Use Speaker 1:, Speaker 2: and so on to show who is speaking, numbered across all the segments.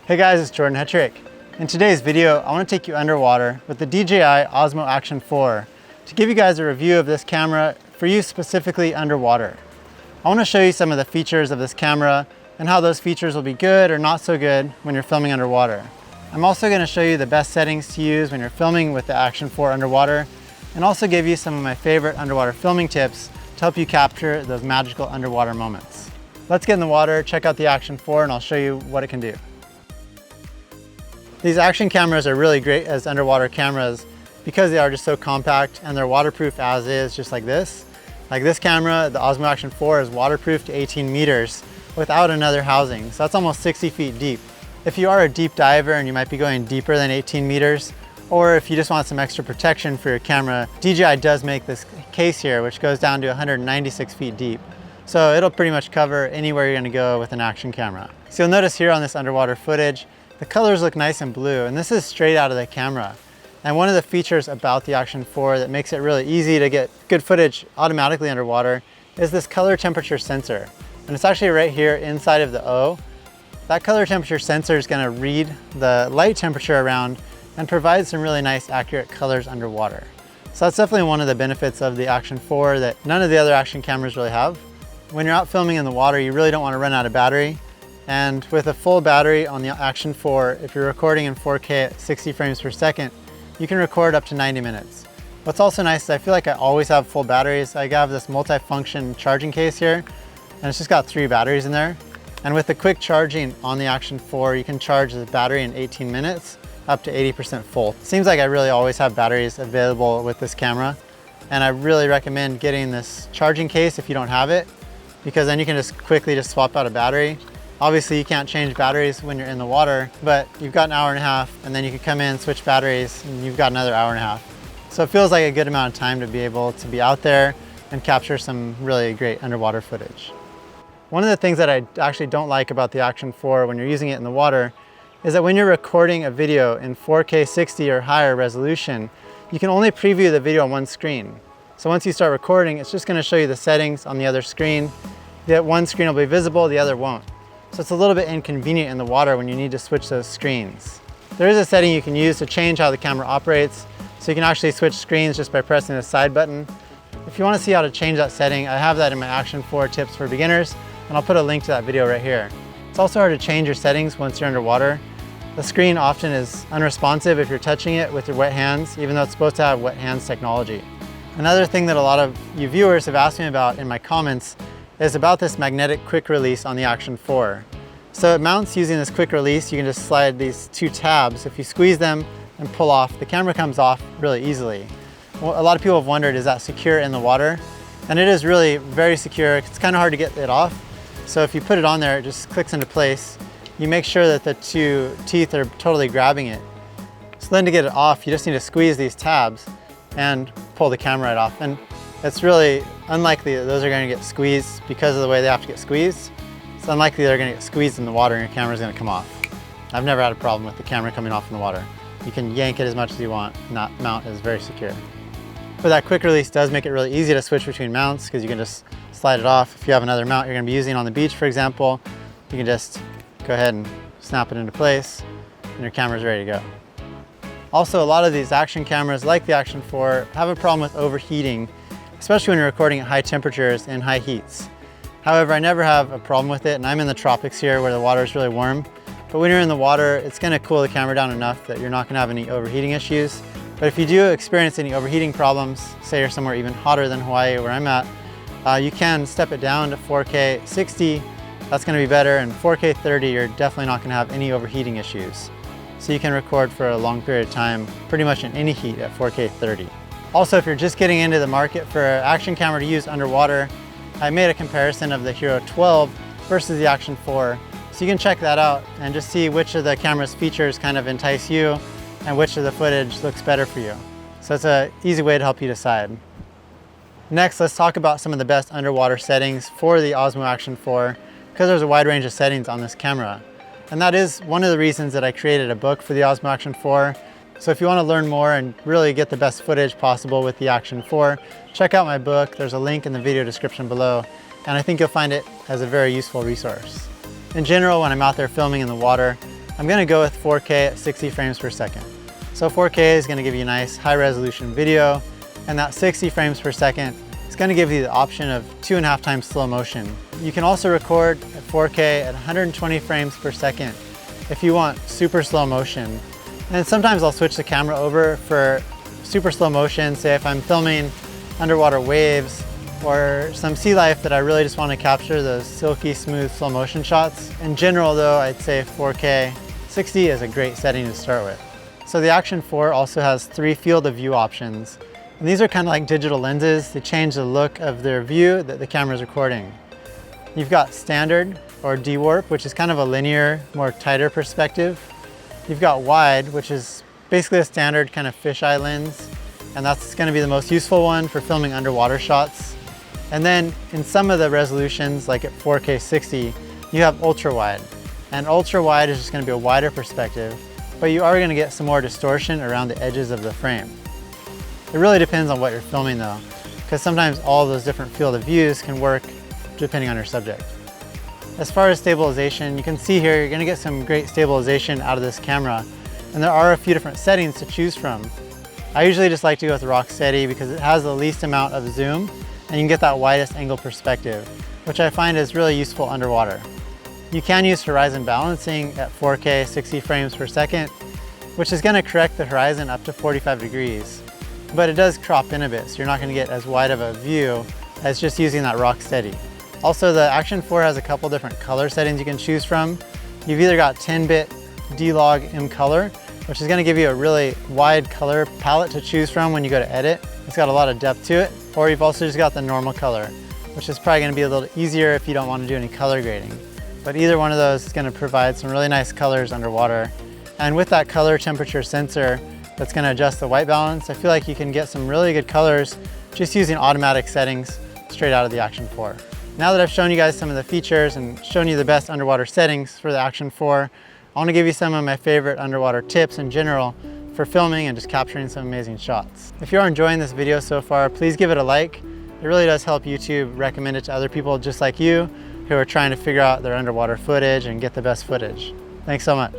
Speaker 1: Hey guys, it's Jordan Hetrick. In today's video, I want to take you underwater with the DJI Osmo Action 4 to give you guys a review of this camera for use specifically underwater. I want to show you some of the features of this camera and how those features will be good or not so good when you're filming underwater. I'm also going to show you the best settings to use when you're filming with the Action 4 underwater, and also give you some of my favorite underwater filming tips to help you capture those magical underwater moments. Let's get in the water, check out the Action 4, and I'll show you what it can do. These Action cameras are really great as underwater cameras because they are just so compact and they're waterproof as is, just like this. Like this camera, the Osmo Action 4 is waterproof to 18 meters without another housing. So that's almost 60 feet deep. If you are a deep diver and you might be going deeper than 18 meters, or if you just want some extra protection for your camera, DJI does make this case here, which goes down to 196 feet deep. So it'll pretty much cover anywhere you're gonna go with an Action camera. So you'll notice here on this underwater footage, the colors look nice and blue, and this is straight out of the camera. And one of the features about the Action 4 that makes it really easy to get good footage automatically underwater is this color temperature sensor. And it's actually right here inside of the O. That color temperature sensor is gonna read the light temperature around and provide some really nice accurate colors underwater. So that's definitely one of the benefits of the Action 4 that none of the other Action cameras really have. When you're out filming in the water, you really don't want to run out of battery. And with a full battery on the Action 4, if you're recording in 4K at 60 frames per second, you can record up to 90 minutes. What's also nice is I feel like I always have full batteries. I have this multi-function charging case here, and it's just got 3 batteries in there. And with the quick charging on the Action 4, you can charge the battery in 18 minutes up to 80% full. It seems like I really always have batteries available with this camera, and I really recommend getting this charging case if you don't have it, because then you can just quickly swap out a battery. Obviously you can't change batteries when you're in the water, but you've got an hour and a half, and then you can come in, switch batteries, and you've got another hour and a half. So it feels like a good amount of time to be able to be out there and capture some really great underwater footage. One of the things that I actually don't like about the Action 4 when you're using it in the water is that when you're recording a video in 4K 60 or higher resolution, you can only preview the video on one screen. So once you start recording, it's just going to show you the settings on the other screen. That one screen will be visible, the other won't. So it's a little bit inconvenient in the water when you need to switch those screens. There is a setting you can use to change how the camera operates, so you can actually switch screens just by pressing the side button. If you want to see how to change that setting, I have that in my Action 4 tips for beginners, and I'll put a link to that video right here. It's also hard to change your settings once you're underwater. The screen often is unresponsive if you're touching it with your wet hands, even though it's supposed to have wet hands technology. Another thing that a lot of you viewers have asked me about in my comments is about this magnetic quick release on the Action 4. So it mounts using this quick release. You can just slide these 2 tabs. If you squeeze them and pull off, the camera comes off really easily. Well, a lot of people have wondered, is that secure in the water? And it is really very secure. It's kind of hard to get it off. So if you put it on there, it just clicks into place. You make sure that the 2 teeth are totally grabbing it. So then to get it off, you just need to squeeze these tabs and pull the camera right off. And it's really unlikely that those are going to get squeezed because of the way they have to get squeezed. It's unlikely they're going to get squeezed in the water and your camera's going to come off. I've never had a problem with the camera coming off in the water. You can yank it as much as you want, and that mount is very secure. But that quick release does make it really easy to switch between mounts because you can just slide it off. If you have another mount you're going to be using on the beach, for example, you can just go ahead and snap it into place and your camera's ready to go. Also, a lot of these Action cameras, like the Action 4, have a problem with overheating, especially when you're recording at high temperatures and high heats. However, I never have a problem with it, and I'm in the tropics here where the water is really warm. But when you're in the water, it's going to cool the camera down enough that you're not going to have any overheating issues. But if you do experience any overheating problems, say you're somewhere even hotter than Hawaii where I'm at, you can step it down to 4K 60. That's going to be better, and 4K 30, you're definitely not going to have any overheating issues. So you can record for a long period of time, pretty much in any heat at 4K 30. Also, if you're just getting into the market for an Action camera to use underwater, I made a comparison of the Hero 12 versus the Action 4. So you can check that out and just see which of the camera's features kind of entice you and which of the footage looks better for you. So it's an easy way to help you decide. Next, let's talk about some of the best underwater settings for the Osmo Action 4, because there's a wide range of settings on this camera. And that is one of the reasons that I created a book for the Osmo Action 4. So if you want to learn more and really get the best footage possible with the Action 4, check out my book. There's a link in the video description below, and I think you'll find it as a very useful resource. In general, when I'm out there filming in the water, I'm gonna go with 4K at 60 frames per second. So 4K is gonna give you a nice high resolution video, and that 60 frames per second is gonna give you the option of 2.5 times slow motion. You can also record at 4K at 120 frames per second if you want super slow motion. And sometimes I'll switch the camera over for super slow motion, say if I'm filming underwater waves or some sea life that I really just want to capture those silky smooth slow motion shots. In general though, I'd say 4K 60 is a great setting to start with. So the Action 4 also has 3 field of view options. And these are kind of like digital lenses. They change the look of their view that the camera is recording. You've got standard or D-warp, which is kind of a linear, more tighter perspective. You've got wide, which is basically a standard kind of fisheye lens. And that's going to be the most useful one for filming underwater shots. And then in some of the resolutions, like at 4K 60, you have ultra wide. And ultra wide is just going to be a wider perspective, but you are going to get some more distortion around the edges of the frame. It really depends on what you're filming though, because sometimes all those different field of views can work depending on your subject. As far as stabilization, you can see here you're going to get some great stabilization out of this camera, and there are a few different settings to choose from. I usually just like to go with rock steady because it has the least amount of zoom and you can get that widest angle perspective, which I find is really useful underwater. You can use horizon balancing at 4K 60 frames per second, which is going to correct the horizon up to 45 degrees. But it does crop in a bit, so you're not going to get as wide of a view as just using that rock steady. Also, the Action 4 has a couple different color settings you can choose from. You've either got 10-bit D-Log M color, which is going to give you a really wide color palette to choose from when you go to edit. It's got a lot of depth to it. Or you've also just got the normal color, which is probably going to be a little easier if you don't want to do any color grading. But either one of those is going to provide some really nice colors underwater. And with that color temperature sensor that's going to adjust the white balance, I feel like you can get some really good colors just using automatic settings straight out of the Action 4. Now that I've shown you guys some of the features and shown you the best underwater settings for the Action 4, I want to give you some of my favorite underwater tips in general for filming and just capturing some amazing shots. If you are enjoying this video so far, please give it a like. It really does help YouTube recommend it to other people just like you who are trying to figure out their underwater footage and get the best footage. Thanks so much.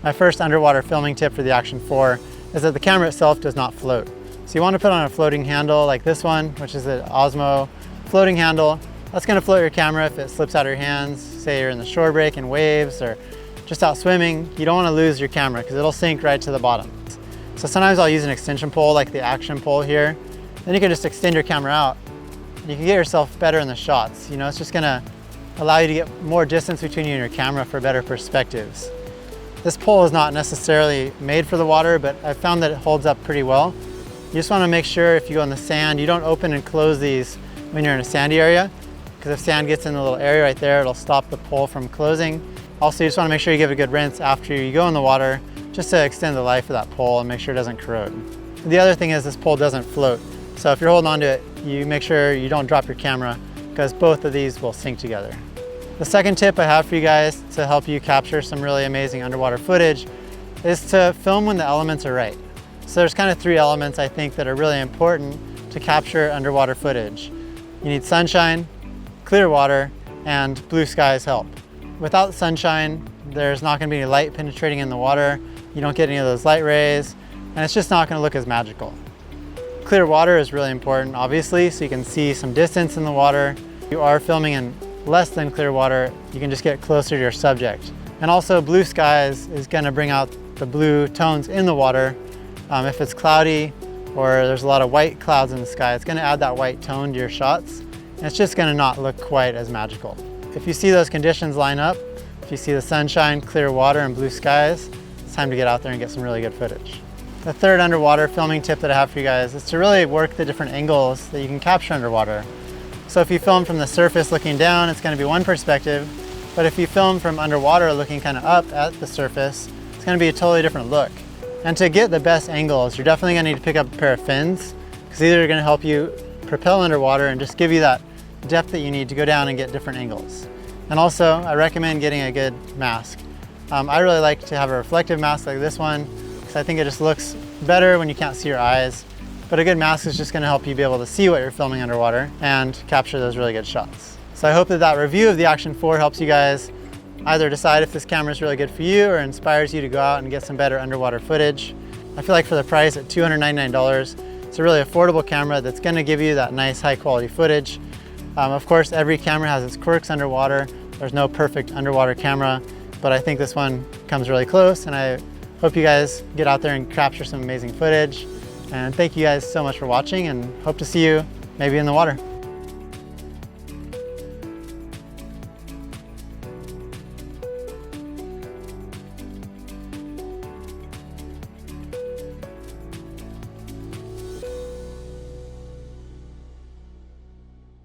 Speaker 1: My first underwater filming tip for the Action 4 is that the camera itself does not float. So you want to put on a floating handle like this one, which is an Osmo floating handle. That's going to float your camera if it slips out of your hands. Say you're in the shore break in waves or just out swimming, you don't want to lose your camera because it'll sink right to the bottom. So sometimes I'll use an extension pole like the Action pole here. Then you can just extend your camera out. You can get yourself better in the shots. You know, it's just going to allow you to get more distance between you and your camera for better perspectives. This pole is not necessarily made for the water, but I've found that it holds up pretty well. You just want to make sure if you go in the sand, you don't open and close these when you're in a sandy area, because if sand gets in the little area right there, it'll stop the pole from closing. Also, you just want to make sure you give it a good rinse after you go in the water, just to extend the life of that pole and make sure it doesn't corrode. The other thing is this pole doesn't float. So if you're holding onto it, you make sure you don't drop your camera because both of these will sink together. The second tip I have for you guys to help you capture some really amazing underwater footage is to film when the elements are right. So there's kind of 3 elements I think that are really important to capture underwater footage. You need sunshine, clear water, and blue skies help. Without sunshine, there's not going to be any light penetrating in the water. You don't get any of those light rays, and it's just not going to look as magical. Clear water is really important, obviously, so you can see some distance in the water. If you are filming in less than clear water, you can just get closer to your subject. And also blue skies is going to bring out the blue tones in the water. If it's cloudy or there's a lot of white clouds in the sky, it's going to add that white tone to your shots, and it's just going to not look quite as magical. If you see those conditions line up, if you see the sunshine, clear water, and blue skies, it's time to get out there and get some really good footage. The third underwater filming tip that I have for you guys is to really work the different angles that you can capture underwater. So if you film from the surface looking down, it's going to be one perspective, but if you film from underwater looking kind of up at the surface, it's going to be a totally different look. And to get the best angles, you're definitely going to need to pick up a pair of fins, because these are going to help you propel underwater and just give you that depth that you need to go down and get different angles. And also, I recommend getting a good mask. I really like to have a reflective mask like this one, because I think it just looks better when you can't see your eyes. But a good mask is just going to help you be able to see what you're filming underwater and capture those really good shots. So I hope that that review of the Action 4 helps you guys either decide if this camera is really good for you or inspires you to go out and get some better underwater footage. I feel like for the price at $299, it's a really affordable camera that's going to give you that nice high quality footage. Of course, every camera has its quirks underwater. There's no perfect underwater camera, but I think this one comes really close, and I hope you guys get out there and capture some amazing footage. And thank you guys so much for watching, and hope to see you maybe in the water.